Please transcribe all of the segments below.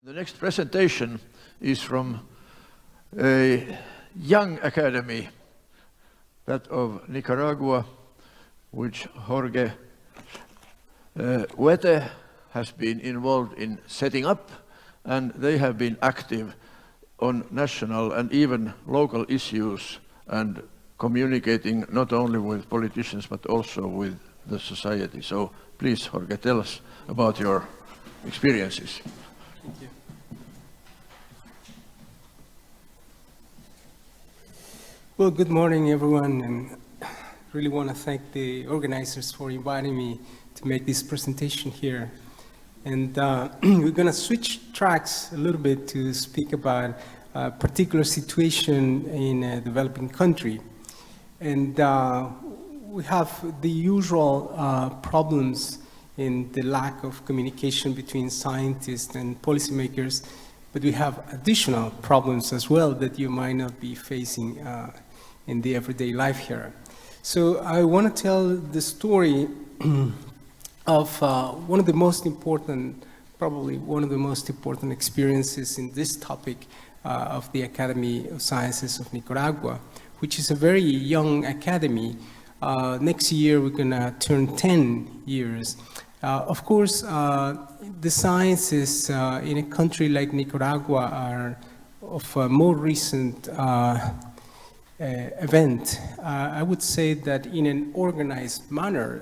The next presentation is from a young academy, that of Nicaragua, which Jorge Huete has been involved in setting up, and they have been active on national and even local issues and communicating not only with politicians but also with the society. So please, Jorge, tell us about your experiences. Thank you. Well, good morning, everyone, and really want to thank the organizers for inviting me to make this presentation here. And we're going to switch tracks a little bit to speak about a particular situation in a developing country. And we have the usual problems in the lack of communication between scientists and policymakers, but we have additional problems as well that you might not be facing in the everyday life here. So I want to tell the story of one of the most important, probably one of the most important experiences in this topic of the Academy of Sciences of Nicaragua, which is a very young academy. Next year we're going to turn 10 years. Of course, the sciences in a country like Nicaragua are of a more recent event. I would say that in an organized manner,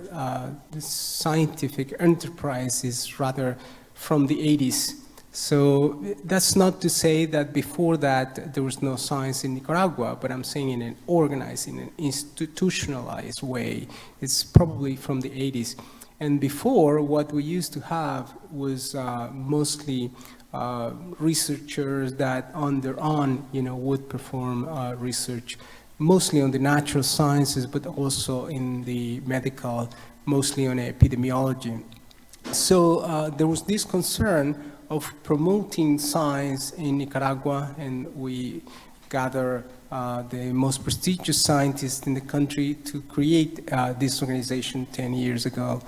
the scientific enterprise is rather from the 80s. So that's not to say that before that there was no science in Nicaragua, but I'm saying in an organized, in an institutionalized way. It's probably from the 80s. And before, what we used to have was mostly researchers that on their own, would perform research, mostly on the natural sciences, but also in the medical, mostly on epidemiology. So there was this concern of promoting science in Nicaragua, and we gather the most prestigious scientists in the country to create this organization 10 years ago.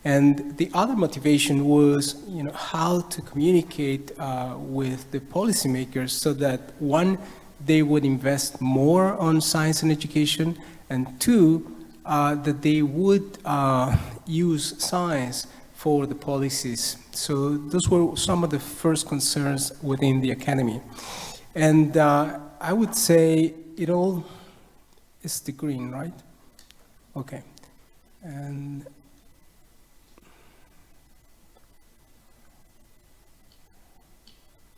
And the other motivation was, how to communicate with the policymakers so that, one, they would invest more on science and education, and two, that they would use science for the policies. So those were some of the first concerns within the academy. And I would say it all is the green, right? Okay. And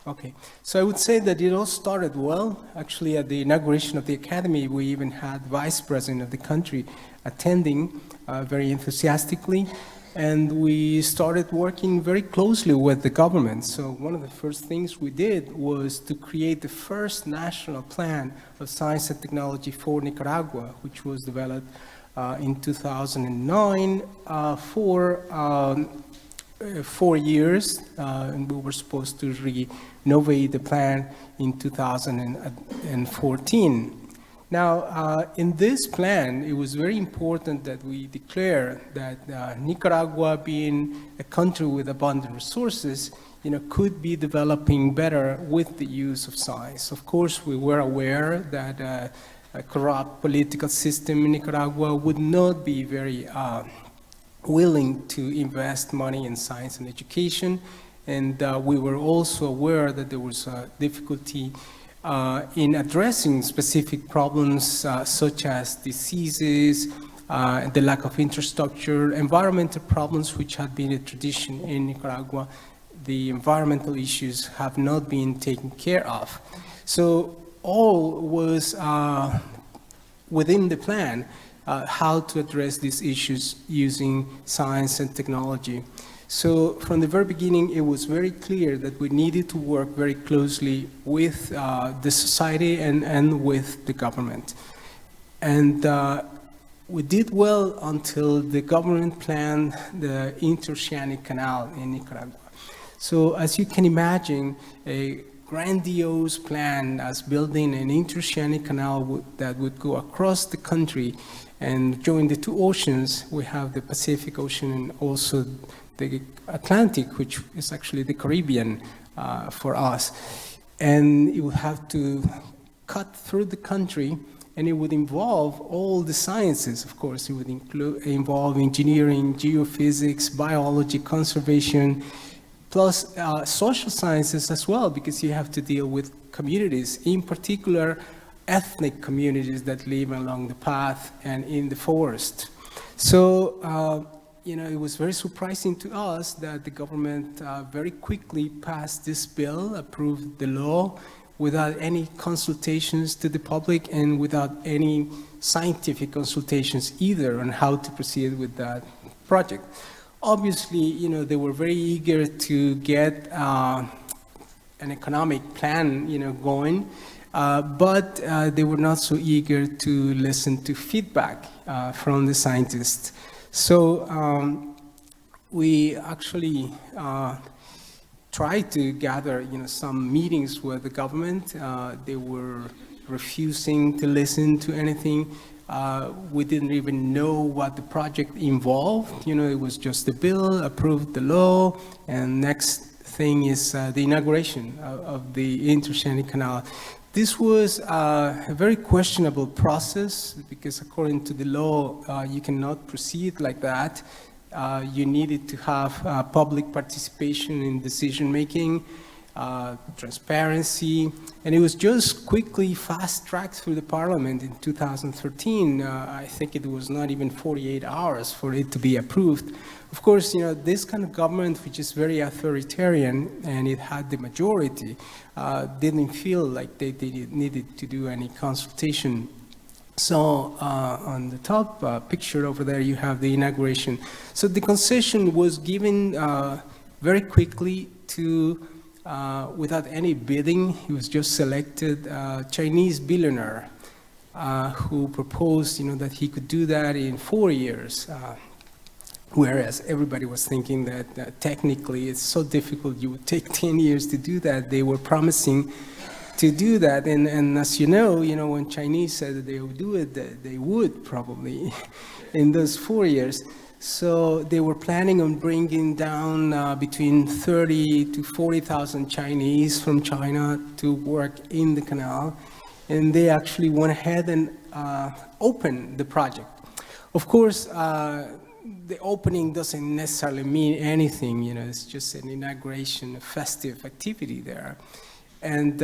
okay, so I would say that it all started well. Actually, at the inauguration of the academy, we even had vice president of the country attending very enthusiastically, and we started working very closely with the government. So one of the first things we did was to create the first national plan of science and technology for Nicaragua, which was developed in 2009 for 4 years, and we were supposed to renovate the plan in 2014. Now, in this plan, it was very important that we declare that Nicaragua, being a country with abundant resources, could be developing better with the use of science. Of course, we were aware that a corrupt political system in Nicaragua would not be very willing to invest money in science and education, and we were also aware that there was a difficulty in addressing specific problems such as diseases, the lack of infrastructure, environmental problems, which had been a tradition in Nicaragua. The environmental issues have not been taken care of. So all was within the plan, how to address these issues using science and technology. So from the very beginning, it was very clear that we needed to work very closely with the society and with the government. And we did well until the government planned the Interoceanic Canal in Nicaragua. So as you can imagine, a grandiose plan as building an Interoceanic Canal that would go across the country and join the two oceans. We have the Pacific Ocean and also the Atlantic, which is actually the Caribbean for us. And it would have to cut through the country, and it would involve all the sciences, of course. It would involve engineering, geophysics, biology, conservation, plus social sciences as well, because you have to deal with communities, in particular ethnic communities that live along the path and in the forest. So, you know, it was very surprising to us that the government very quickly passed this bill, approved the law, without any consultations to the public and without any scientific consultations either on how to proceed with that project. Obviously, you know, they were very eager to get an economic plan, you know, going, but they were not so eager to listen to feedback from the scientists. So we actually tried to gather, you know, some meetings with the government. They were refusing to listen to anything. We didn't even know what the project involved. You know, it was just a bill, approved the law, and next thing is the inauguration of the Interoceanic Canal. This was a very questionable process because according to the law, you cannot proceed like that. You needed to have public participation in decision-making, transparency, and it was just quickly fast-tracked through the parliament in 2013. I think it was not even 48 hours for it to be approved. Of course, you know, this kind of government, which is very authoritarian, and it had the majority, didn't feel like they needed to do any consultation. So on the top picture over there, you have the inauguration. So the concession was given very quickly to, without any bidding. He was just selected Chinese billionaire who proposed, you know, that he could do that in 4 years. Whereas everybody was thinking that technically it's so difficult, you would take 10 years to do that. They were promising to do that, and as you know, when Chinese said that they would do it, they would probably in those 4 years. So they were planning on bringing down between 30 to 40,000 Chinese from China to work in the canal, and they actually went ahead and opened the project. Of course, the opening doesn't necessarily mean anything, it's just an inauguration, a festive activity there. And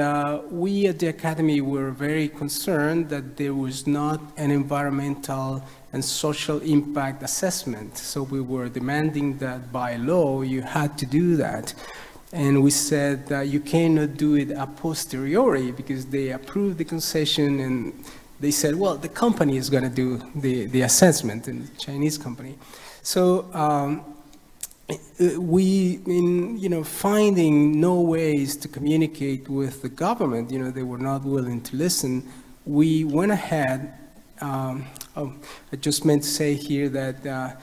we at the Academy were very concerned that there was not an environmental and social impact assessment. So we were demanding that by law you had to do that. And we said that you cannot do it a posteriori because they approved the concession and they said, well, the company is going to do the assessment, and the Chinese company. So we, in finding no ways to communicate with the government, they were not willing to listen. We went ahead. I just meant to say here that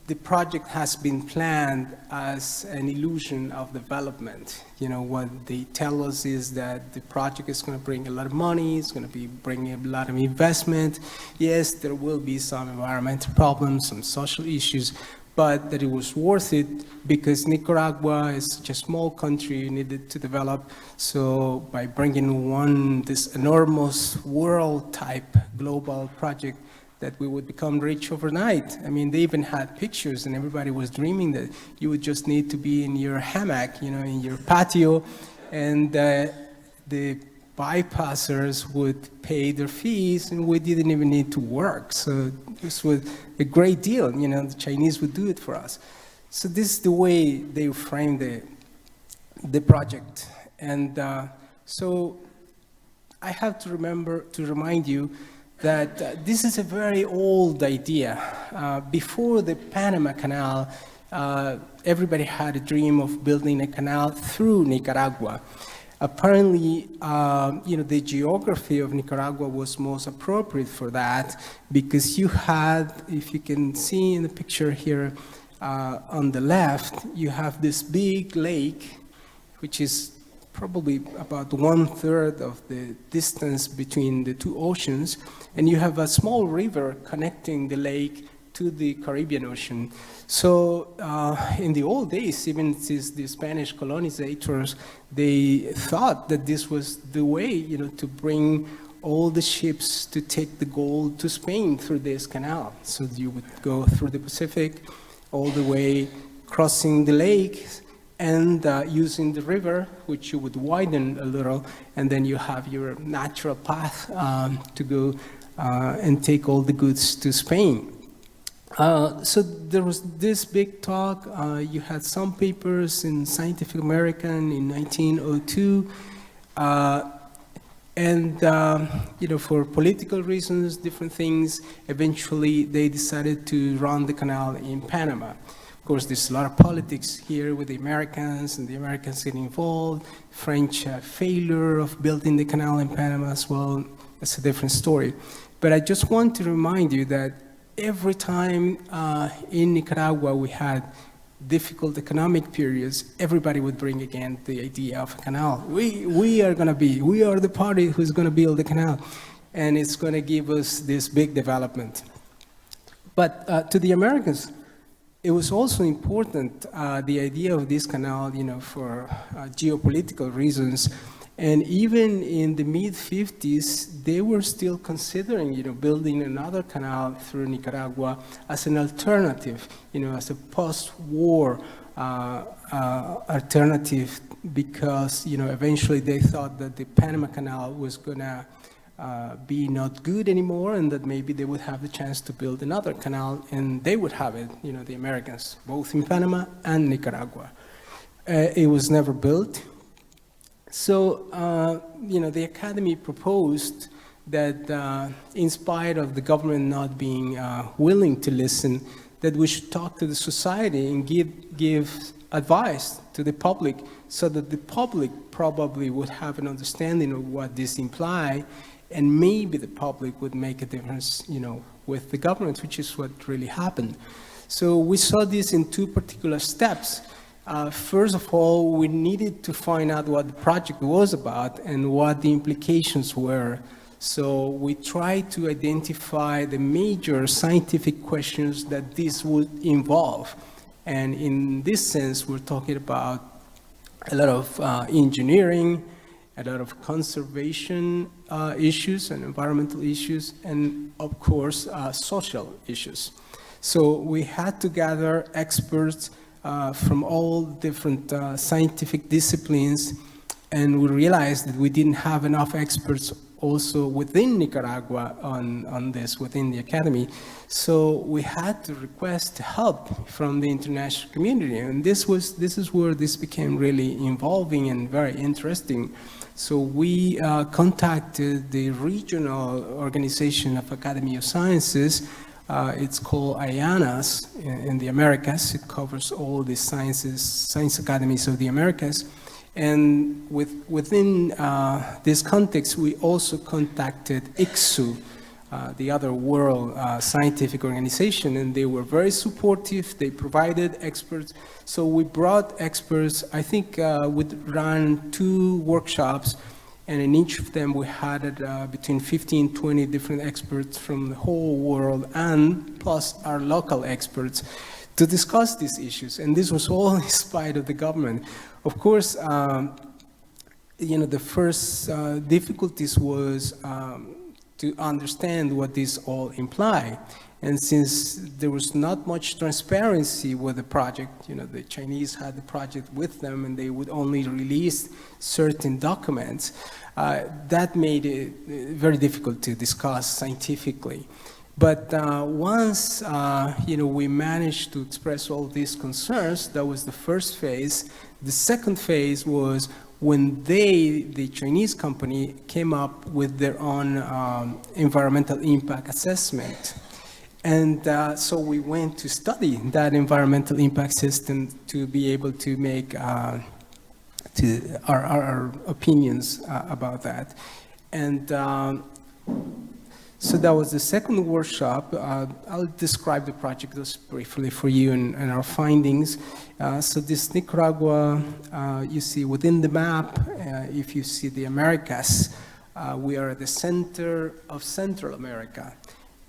the project has been planned as an illusion of development. What they tell us is that the project is going to bring a lot of money, it's going to be bringing a lot of investment. Yes, there will be some environmental problems, some social issues, but that it was worth it because Nicaragua is such a small country, needed to develop. So by bringing this enormous world-type global project, that we would become rich overnight. I mean, they even had pictures and everybody was dreaming that you would just need to be in your hammock, in your patio, and the bypassers would pay their fees and we didn't even need to work. So this was a great deal, the Chinese would do it for us. So this is the way they framed the project. And so I have to remind you that this is a very old idea. Before the Panama Canal, everybody had a dream of building a canal through Nicaragua. Apparently, the geography of Nicaragua was most appropriate for that because you had, if you can see in the picture here on the left, you have this big lake, which is probably about 1/3 of the distance between the two oceans, and you have a small river connecting the lake to the Caribbean Ocean. So in the old days, even since the Spanish colonizators, they thought that this was the way, you know, to bring all the ships to take the gold to Spain through this canal. So you would go through the Pacific, all the way crossing the lake, and using the river, which you would widen a little, and then you have your natural path to go and take all the goods to Spain. So there was this big talk. You had some papers in Scientific American in 1902. And, you know, for political reasons, different things, eventually they decided to run the canal in Panama. Of course, there's a lot of politics here with the Americans, and the Americans getting involved. French failure of building the canal in Panama as well. That's a different story. But I just want to remind you that every time in Nicaragua we had difficult economic periods, everybody would bring again the idea of a canal. We are the party who's going to build the canal, and it's going to give us this big development. But to the Americans, it was also important, the idea of this canal, you know, for geopolitical reasons. And even in the mid-50s, they were still considering, you know, building another canal through Nicaragua as an alternative, you know, as a post-war alternative, because, you know, eventually they thought that the Panama Canal was gonna be not good anymore, and that maybe they would have the chance to build another canal, and they would have it, you know, the Americans, both in Panama and Nicaragua. It was never built. So, you know, the Academy proposed that in spite of the government not being willing to listen, that we should talk to the society and give advice to the public, so that the public probably would have an understanding of what this implies, and maybe the public would make a difference, you know, with the government, which is what really happened. So we saw this in two particular steps. First of all, we needed to find out what the project was about and what the implications were. So we tried to identify the major scientific questions that this would involve. And in this sense, we're talking about a lot of engineering, a lot of conservation issues and environmental issues, and of course, social issues. So we had to gather experts from all different scientific disciplines, and we realized that we didn't have enough experts also within Nicaragua on this, within the Academy. So we had to request help from the international community, and this is where this became really involving and very interesting. So we contacted the regional organization of Academy of Sciences. It's called IANAS in the Americas. It covers all the science academies of the Americas. And within this context, we also contacted ICSU, the other world scientific organization, and they were very supportive. They provided experts. So we brought experts. I think we ran 2 workshops, and in each of them we had between 15, 20 different experts from the whole world, and plus our local experts, to discuss these issues. And this was all in spite of the government. Of course, you know, the first difficulties was to understand what this all implied. And since there was not much transparency with the project, you know, the Chinese had the project with them and they would only release certain documents, that made it very difficult to discuss scientifically. But once, you know, we managed to express all these concerns, that was the first phase. The second phase was when the Chinese company, came up with their own environmental impact assessment. And so we went to study that environmental impact system to be able to make our opinions about that. And so that was the second workshop. I'll describe the project just briefly for you and our findings. So this Nicaragua, you see within the map, if you see the Americas, we are at the center of Central America.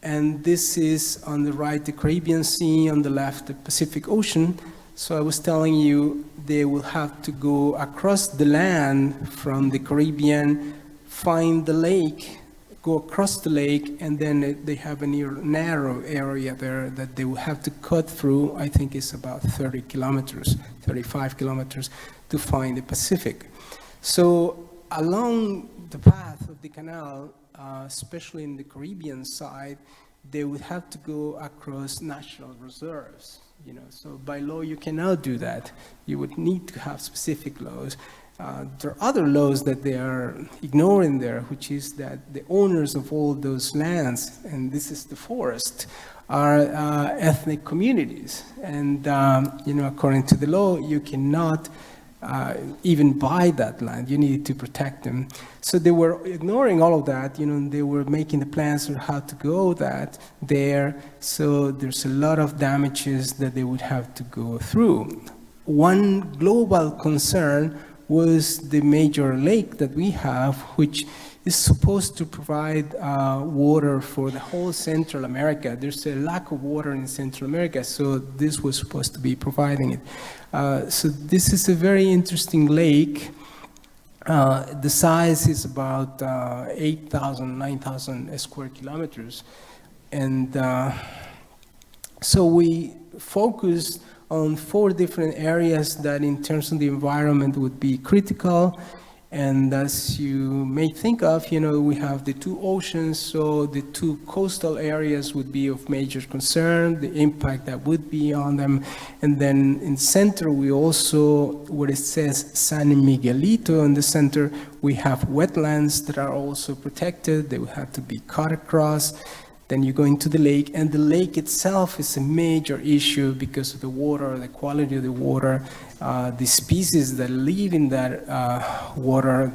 And this is on the right, the Caribbean Sea, on the left, the Pacific Ocean. So I was telling you, they will have to go across the land from the Caribbean, find the lake, go across the lake, and then they have a narrow area there that they will have to cut through. I think it's about 30 kilometers, 35 kilometers to find the Pacific. So along the path of the canal, especially in the Caribbean side, they would have to go across national reserves. You know, so by law you cannot do that. You would need to have specific laws. There are other laws that they are ignoring there, which is that the owners of all those lands, and this is the forest, are ethnic communities. And you know, according to the law, you cannot even buy that land. You need to protect them. So they were ignoring all of that, you know, and they were making the plans on how to go there. So there's a lot of damages that they would have to go through. One global concern was the major lake that we have, which is supposed to provide water for the whole Central America. There's a lack of water in Central America, so this was supposed to be providing it. So this is a very interesting lake. The size is about 8,000, 9,000 square kilometers. And so we focused on 4 different areas that in terms of the environment would be critical. And as you may think of, you know, we have the 2 oceans, so the 2 coastal areas would be of major concern, the impact that would be on them. And then in center, we also, where it says San Miguelito in the center, we have wetlands that are also protected. They would have to be cut across. Then you go into the lake, and the lake itself is a major issue because of the water, the quality of the water, the species that live in that water.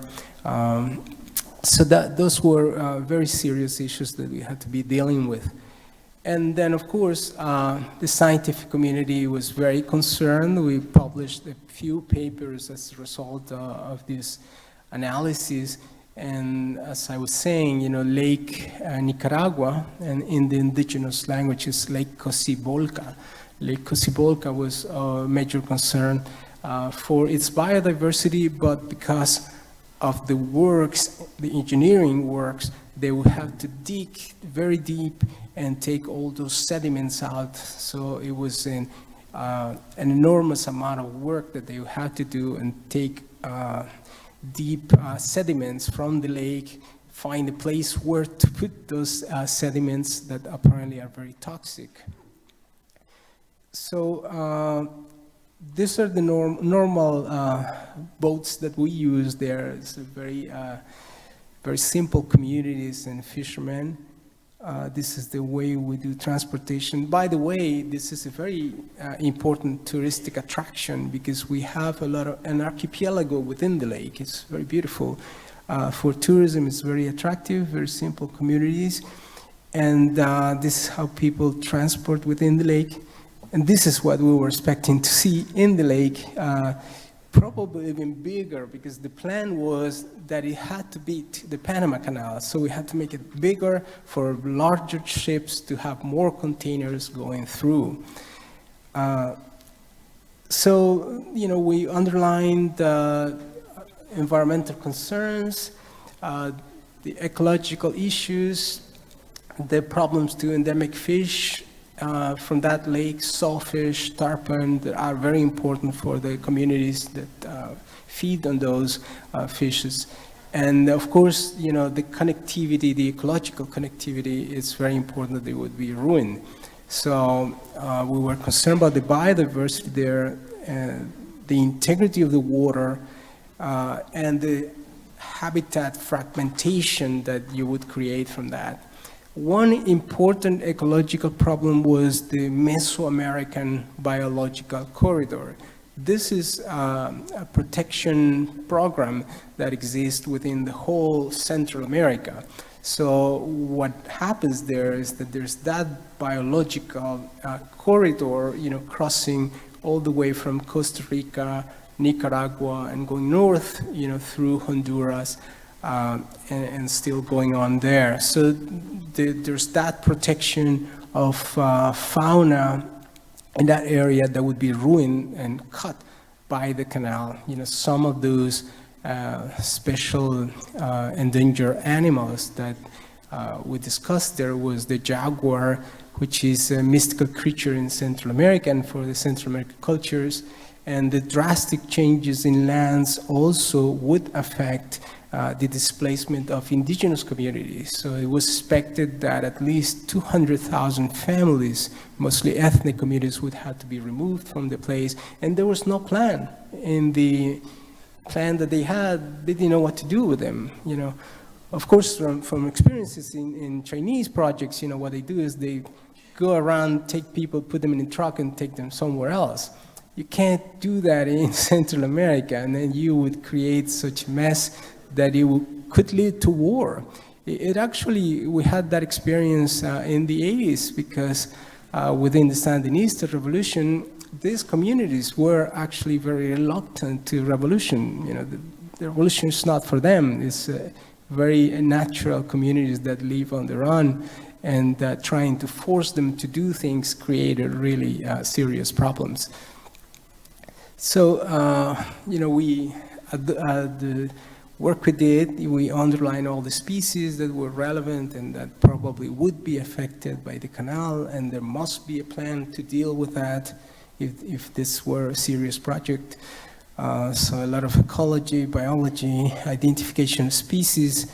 So those were very serious issues that we had to be dealing with. And then, of course, the scientific community was very concerned. We published a few papers as a result of this analysis. And as I was saying, you know, Lake Nicaragua, and in the indigenous languages, Lake Cocibolca. Lake Cocibolca was a major concern for its biodiversity, but because of the works, the engineering works, they would have to dig very deep and take all those sediments out. So it was an enormous amount of work that they would have to do and take deep sediments from the lake, find a place where to put those sediments that apparently are very toxic. So these are the normal boats that we use there. It's a very simple communities and fishermen. This is the way we do transportation. By the way, this is a very important touristic attraction because we have an archipelago within the lake. It's very beautiful. For tourism, it's very attractive, very simple communities. And this is how people transport within the lake. And this is what we were expecting to see in the lake. Probably even bigger, because the plan was that it had to beat the Panama Canal. So we had to make it bigger for larger ships to have more containers going through. So, you know, we underlined environmental concerns, the ecological issues, the problems to endemic fish from that lake, sawfish, tarpon, that are very important for the communities that feed on those fishes. And of course, you know, the connectivity, the ecological connectivity, is very important that they would be ruined. So we were concerned about the biodiversity there, the integrity of the water, and the habitat fragmentation that you would create from that. One important ecological problem was the Mesoamerican biological corridor. This is a protection program that exists within the whole Central America. So what happens there is that there's that biological corridor, you know, crossing all the way from Costa Rica, Nicaragua, and going north, you know, through Honduras, and still going on there. So there's that protection of fauna in that area that would be ruined and cut by the canal. You know, some of those special endangered animals that we discussed there was the jaguar, which is a mystical creature in Central America and for the Central American cultures. And the drastic changes in lands also would affect the displacement of indigenous communities. So it was expected that at least 200,000 families, mostly ethnic communities, would have to be removed from the place. And there was no plan. In the plan that they had, they didn't know what to do with them, you know. Of course, from experiences in Chinese projects, you know, what they do is they go around, take people, put them in a truck and take them somewhere else. You can't do that in Central America, and then you would create such a mess that it could lead to war. It actually, we had that experience in the 80s because within the Sandinista revolution, these communities were actually very reluctant to revolution. You know, the revolution is not for them. It's very natural communities that live on their own, and trying to force them to do things created really serious problems. So, you know, the work we did, we underlined all the species that were relevant and that probably would be affected by the canal, and there must be a plan to deal with that if this were a serious project. So a lot of ecology, biology, identification of species,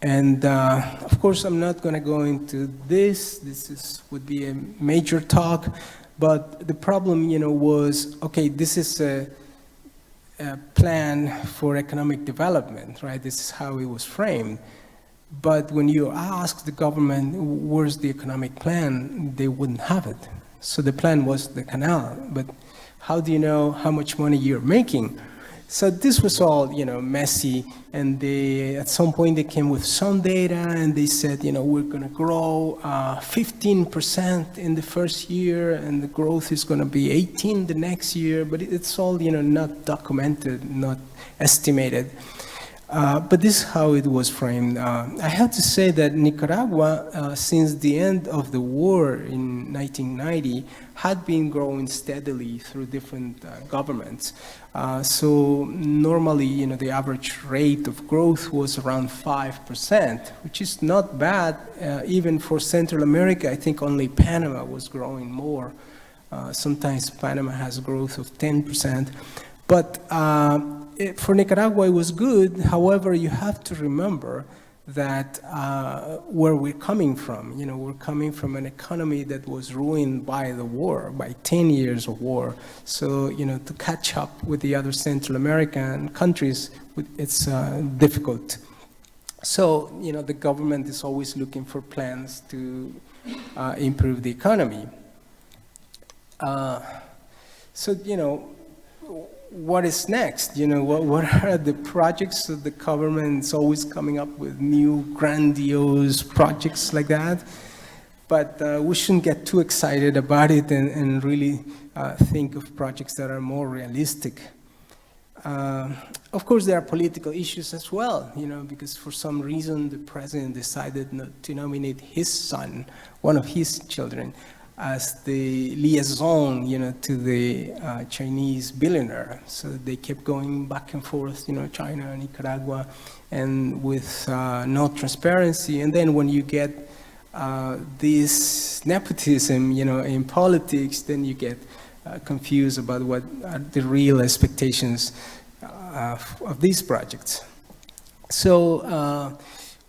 and of course I'm not going to go into this. This would be a major talk, but the problem, you know, was, okay, this is a plan for economic development, right? This is how it was framed. But when you ask the government, where's the economic plan, they wouldn't have it. So the plan was the canal, but how do you know how much money you're making? So this was all, you know, messy, and at some point they came with some data and they said, you know, we're gonna grow 15% in the first year and the growth is gonna be 18 the next year, but it's all, you know, not documented, not estimated. But this is how it was framed. I have to say that Nicaragua, since the end of the war in 1990, had been growing steadily through different governments. So normally, you know, the average rate of growth was around 5%, which is not bad. Even for Central America, I think only Panama was growing more. Sometimes Panama has a growth of 10%. But for Nicaragua, it was good. However, you have to remember that where we're coming from, you know, we're coming from an economy that was ruined by the war, by 10 years of war. So, you know, to catch up with the other Central American countries, it's difficult. So, you know, the government is always looking for plans to improve the economy. So, you know, what is next? You know, what are the projects that the government's always coming up with new grandiose projects like that? But we shouldn't get too excited about it and really think of projects that are more realistic. Of course, there are political issues as well, you know, because for some reason the president decided not to nominate his son, one of his children, as the liaison, you know, to the Chinese billionaire. So they kept going back and forth, you know, China and Nicaragua, and with no transparency. And then when you get this nepotism, you know, in politics, then you get confused about what are the real expectations of these projects. So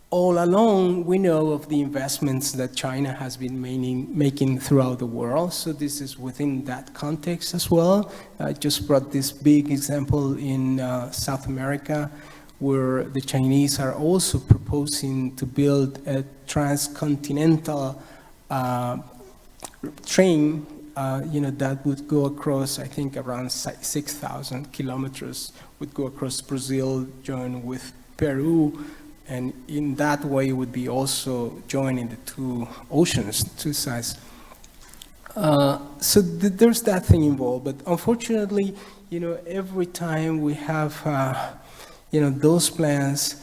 all along, we know of the investments that China has been making throughout the world. So this is within that context as well. I just brought this big example in South America, where the Chinese are also proposing to build a transcontinental train, you know, that would go across, I think, around 6,000 kilometers, would go across Brazil, join with Peru, and in that way would be also joining the two oceans, two sides. So there's that thing involved, but unfortunately, you know, every time we have, you know, those plans,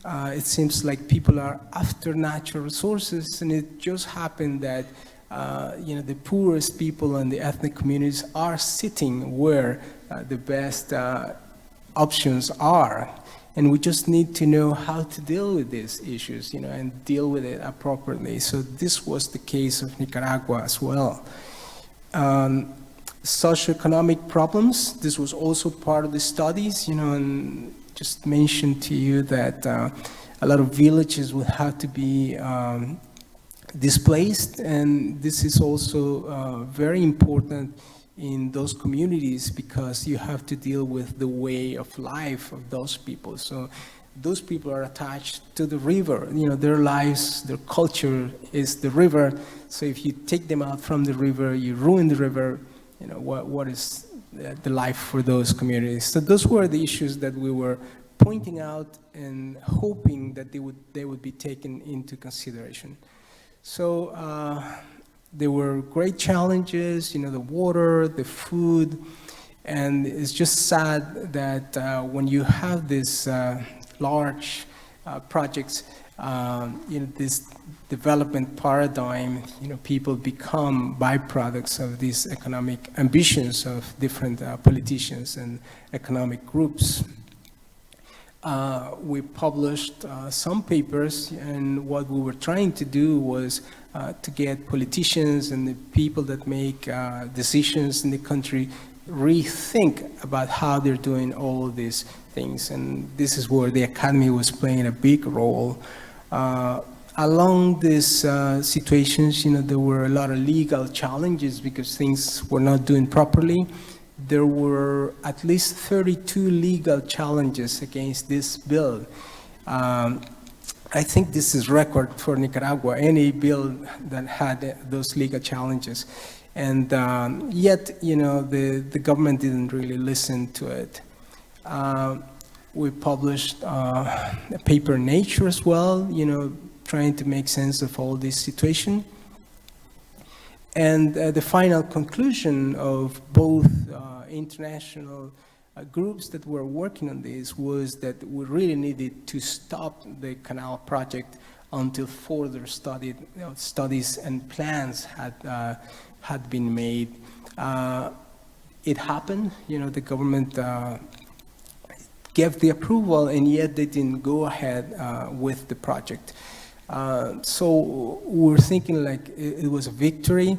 It seems like people are after natural resources, and it just happened that the poorest people and the ethnic communities are sitting where the best options are. And we just need to know how to deal with these issues, and deal with it appropriately. So this was the case of Nicaragua as well. Socioeconomic problems, this was also part of the studies, and just mentioned to you that a lot of villages would have to be displaced, and this is also very important in those communities because you have to deal with the way of life of those people. So those people are attached to the river, their lives, their culture is the river. So if you take them out from the river, you ruin the river, what is the life for those communities? So those were the issues that we were pointing out and hoping that they would be taken into consideration. So there were great challenges, the water, the food, and it's just sad that when you have these large projects, this development paradigm, people become byproducts of these economic ambitions of different politicians and economic groups. We published some papers, and what we were trying to do was to get politicians and the people that make decisions in the country rethink about how they're doing all of these things. And this is where the Academy was playing a big role. Along these situations, there were a lot of legal challenges because things were not doing properly. There were at least 32 legal challenges against this bill. I think this is record for Nicaragua, any bill that had those legal challenges. And yet, the government didn't really listen to it. We published a paper in Nature as well, trying to make sense of all this situation. And the final conclusion of both international groups that were working on this was that we really needed to stop the canal project until further studies and plans had been made. It happened, the government gave the approval, and yet they didn't go ahead with the project. So we're thinking like it was a victory.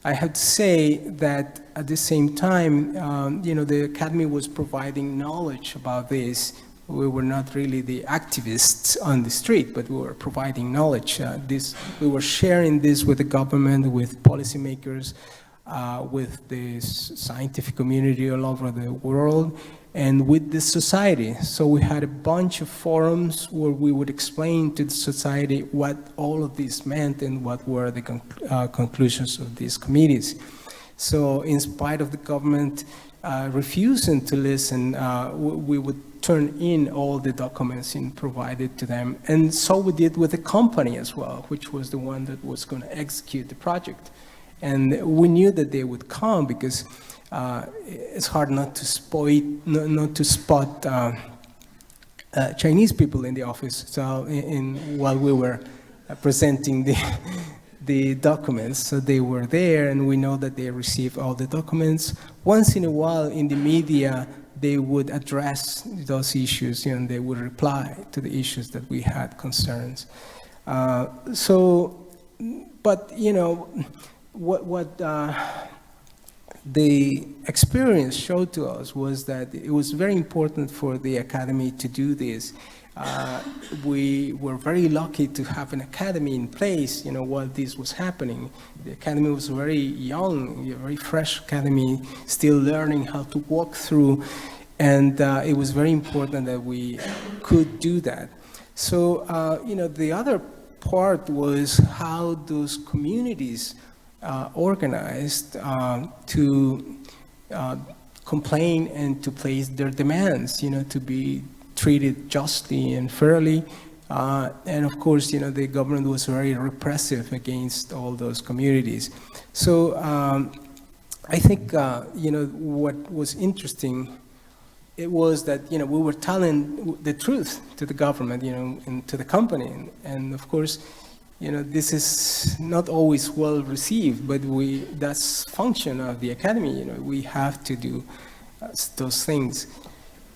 I have to say that at the same time, the Academy was providing knowledge about this. We were not really the activists on the street, but we were providing knowledge. We were sharing this with the government, with policymakers, with the scientific community all over the world, and with the society. So we had a bunch of forums where we would explain to the society what all of this meant and what were the conclusions of these committees. So in spite of the government refusing to listen, we would turn in all the documents and provide it to them. And so we did with the company as well, which was the one that was going to execute the project. And we knew that they would come because it's hard not to spot Chinese people in the office. So while we were presenting the documents, so they were there, and we know that they received all the documents. Once in a while, in the media, they would address those issues, and they would reply to the issues that we had concerns. But what the experience showed to us was that it was very important for the Academy to do this. We were very lucky to have an Academy in place, while this was happening. The Academy was very young, a very fresh Academy, still learning how to walk through, and it was very important that we could do that. So, the other part was how those communities organized to complain and to place their demands, to be treated justly and fairly. And of course, the government was very repressive against all those communities. So I think, what was interesting it was that, you know, we were telling the truth to the government, you know, and to the company. And of course, you know, this is not always well received, but that's function of the academy, you know, we have to do those things.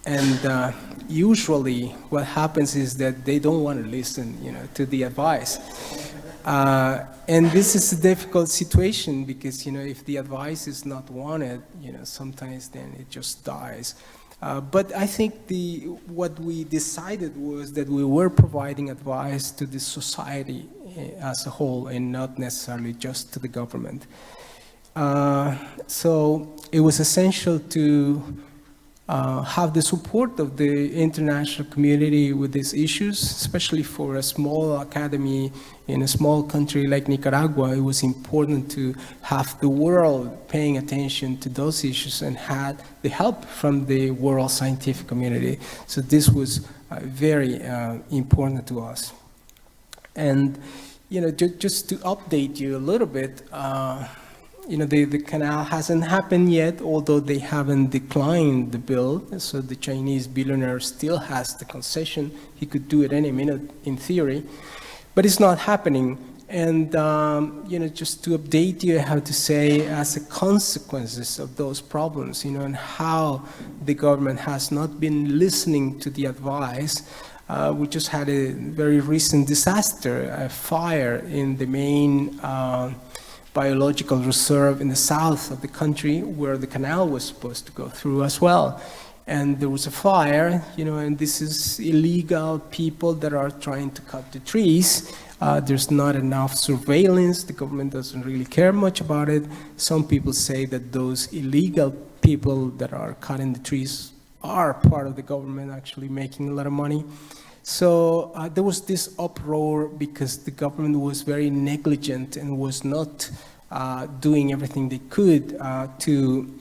And usually what happens is that they don't want to listen, you know, to the advice. And this is a difficult situation because, you know, if the advice is not wanted, you know, sometimes then it just dies. But I think what we decided was that we were providing advice to the society as a whole and not necessarily just to the government. So it was essential to have the support of the international community with these issues, especially for a small academy in a small country like Nicaragua. It was important to have the world paying attention to those issues and had the help from the world scientific community. So this was very important to us. And, you know, just to update you a little bit, you know, the canal hasn't happened yet, although they haven't declined the build. So the Chinese billionaire still has the concession. He could do it any minute in theory, but it's not happening. And, you know, just to update you, I have to say, as a consequences of those problems, you know, and how the government has not been listening to the advice, we just had a very recent disaster, a fire in the main biological reserve in the south of the country where the canal was supposed to go through as well. And there was a fire, you know, and this is illegal people that are trying to cut the trees. There's not enough surveillance. The government doesn't really care much about it. Some people say that those illegal people that are cutting the trees are part of the government actually making a lot of money. So there was this uproar because the government was very negligent and was not doing everything they could to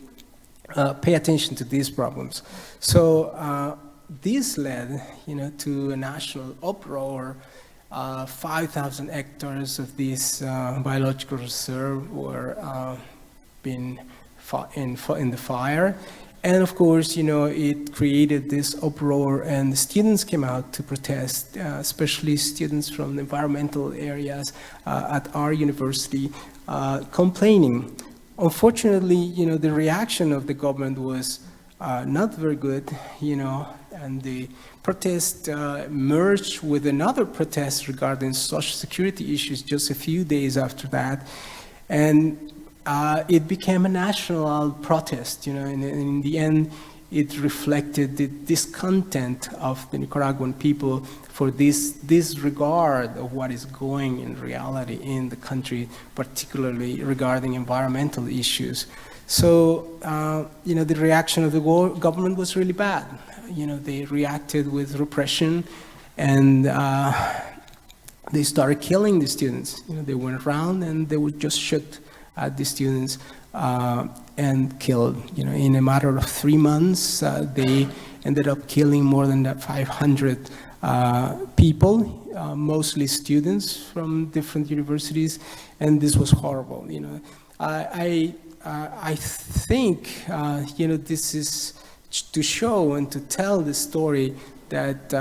pay attention to these problems. So this led, you know, to a national uproar. 5,000 hectares of this biological reserve were in the fire. And of course, you know, it created this uproar and the students came out to protest, especially students from the environmental areas at our university, complaining. Unfortunately, you know, the reaction of the government was not very good, you know, and the protest merged with another protest regarding social security issues just a few days after that. And it became a national protest, you know, and in the end, it reflected the discontent of the Nicaraguan people for this disregard of what is going in reality in the country, particularly regarding environmental issues. So, you know, the reaction of the government was really bad. You know, they reacted with repression and they started killing the students. You know, they went around and they would just shoot at the students and killed. You know, in a matter of 3 months, they ended up killing more than 500 people, mostly students from different universities, and this was horrible. You know, I think you know, this is to show and to tell the story that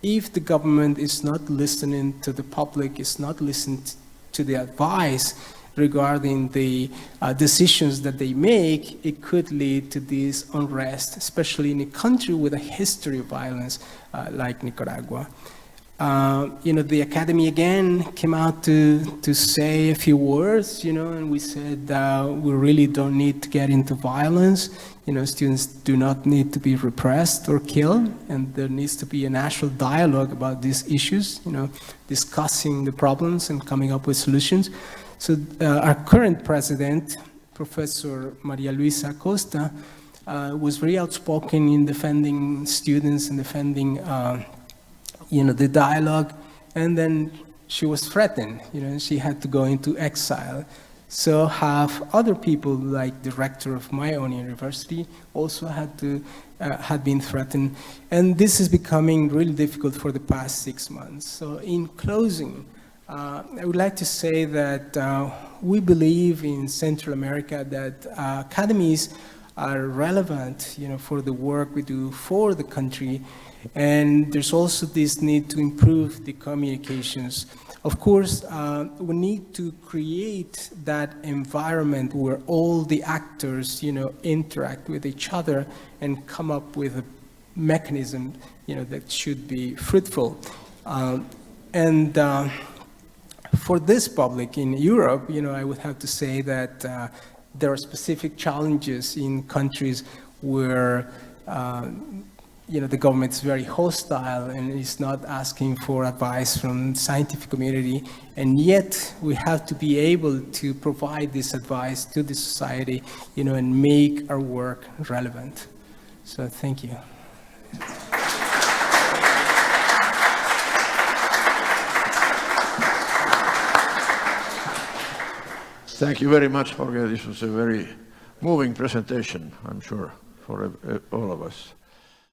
if the government is not listening to the public, is not listening to the advice regarding the decisions that they make, it could lead to this unrest, especially in a country with a history of violence like Nicaragua. You know, the Academy again came out to say a few words, you know, and we said we really don't need to get into violence. You know, students do not need to be repressed or killed, and there needs to be a national dialogue about these issues, you know, discussing the problems and coming up with solutions. So our current president, Professor Maria Luisa Acosta, was very outspoken in defending students and defending you know, the dialogue, and then she was threatened, you know, and she had to go into exile. So have other people, like the rector of my own university, also had been threatened, and this is becoming really difficult for the past 6 months. So in closing, I would like to say that we believe in Central America that academies are relevant, for the work we do for the country. And there's also this need to improve the communications. Of course, we need to create that environment where all the actors, interact with each other and come up with a mechanism, that should be fruitful. For this public in Europe, I would have to say that there are specific challenges in countries where the government is very hostile and is not asking for advice from the scientific community, and yet we have to be able to provide this advice to the society, and make our work relevant. So thank you. Thank you very much, Jorge. This was a very moving presentation, I'm sure, for all of us.